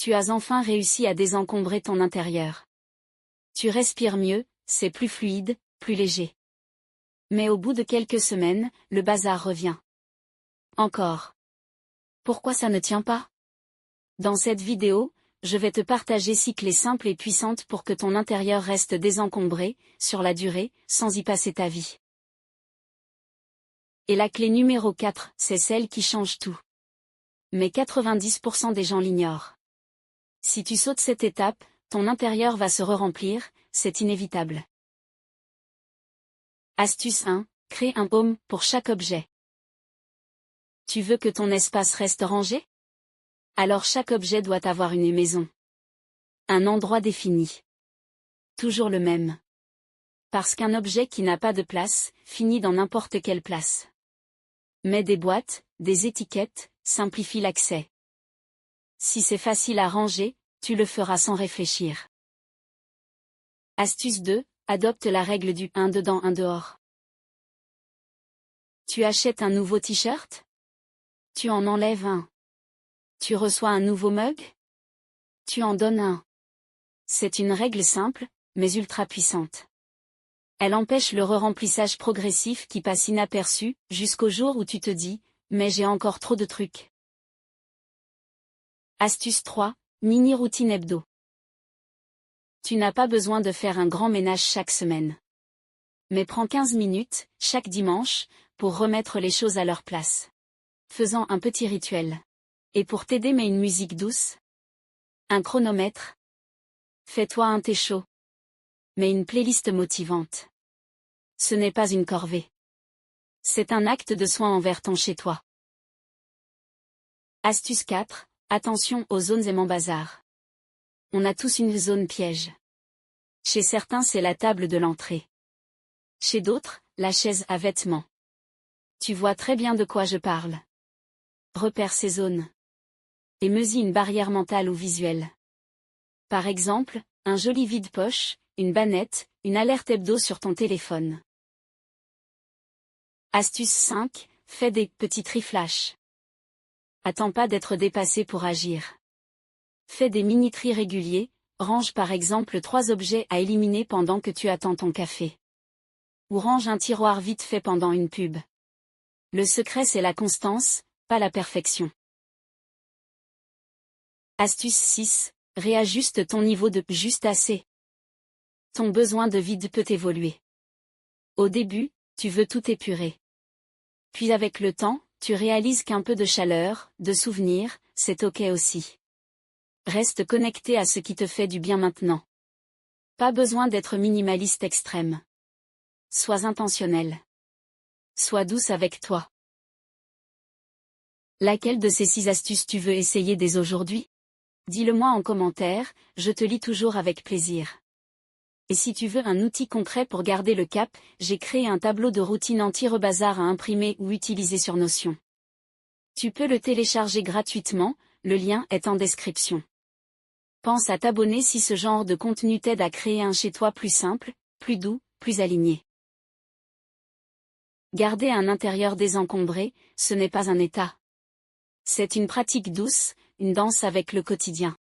Tu as enfin réussi à désencombrer ton intérieur. Tu respires mieux, c'est plus fluide, plus léger. Mais au bout de quelques semaines, le bazar revient. Encore. Pourquoi ça ne tient pas? Dans cette vidéo, je vais te partager 6 clés simples et puissantes pour que ton intérieur reste désencombré, sur la durée, sans y passer ta vie. Et la clé numéro 4, c'est celle qui change tout. Mais 90% des gens l'ignorent. Si tu sautes cette étape, ton intérieur va se re-remplir, c'est inévitable. Astuce 1, crée un home pour chaque objet. Tu veux que ton espace reste rangé? Alors chaque objet doit avoir une maison. Un endroit défini. Toujours le même. Parce qu'un objet qui n'a pas de place, finit dans n'importe quelle place. Mets des boîtes, des étiquettes, simplifie l'accès. Si c'est facile à ranger, tu le feras sans réfléchir. Astuce 2, adopte la règle du 1 dedans 1 dehors. Tu achètes un nouveau t-shirt? Tu en enlèves un. Tu reçois un nouveau mug? Tu en donnes un. C'est une règle simple, mais ultra puissante. Elle empêche le re-remplissage progressif qui passe inaperçu, jusqu'au jour où tu te dis, mais j'ai encore trop de trucs. Astuce 3, mini-routine hebdo. Tu n'as pas besoin de faire un grand ménage chaque semaine. Mais prends 15 minutes, chaque dimanche, pour remettre les choses à leur place. Faisant un petit rituel. Et pour t'aider, mets une musique douce. Un chronomètre. Fais-toi un thé chaud. Mets une playlist motivante. Ce n'est pas une corvée. C'est un acte de soin envers ton chez-toi. Astuce 4, attention aux zones aimant bazar. On a tous une zone piège. Chez certains c'est la table de l'entrée. Chez d'autres, la chaise à vêtements. Tu vois très bien de quoi je parle. Repère ces zones. Et mesure une barrière mentale ou visuelle. Par exemple, un joli vide-poche, une bannette, une alerte hebdo sur ton téléphone. Astuce 5, fais des petits tri-flash. Attends pas d'être dépassé pour agir. Fais des mini-tris réguliers, range par exemple 3 objets à éliminer pendant que tu attends ton café. Ou range un tiroir vite fait pendant une pub. Le secret c'est la constance, pas la perfection. Astuce 6, réajuste ton niveau de juste assez. Ton besoin de vide peut évoluer. Au début, tu veux tout épurer. Puis avec le temps, tu réalises qu'un peu de chaleur, de souvenirs, c'est ok aussi. Reste connecté à ce qui te fait du bien maintenant. Pas besoin d'être minimaliste extrême. Sois intentionnel. Sois douce avec toi. Laquelle de ces 6 astuces tu veux essayer dès aujourd'hui? Dis-le-moi en commentaire, je te lis toujours avec plaisir. Et si tu veux un outil concret pour garder le cap, j'ai créé un tableau de routine anti-rebazar à imprimer ou utiliser sur Notion. Tu peux le télécharger gratuitement, le lien est en description. Pense à t'abonner si ce genre de contenu t'aide à créer un chez-toi plus simple, plus doux, plus aligné. Garder un intérieur désencombré, ce n'est pas un état. C'est une pratique douce, une danse avec le quotidien.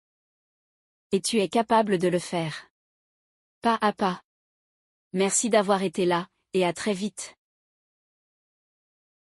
Et tu es capable de le faire. Pas à pas. Merci d'avoir été là, et à très vite.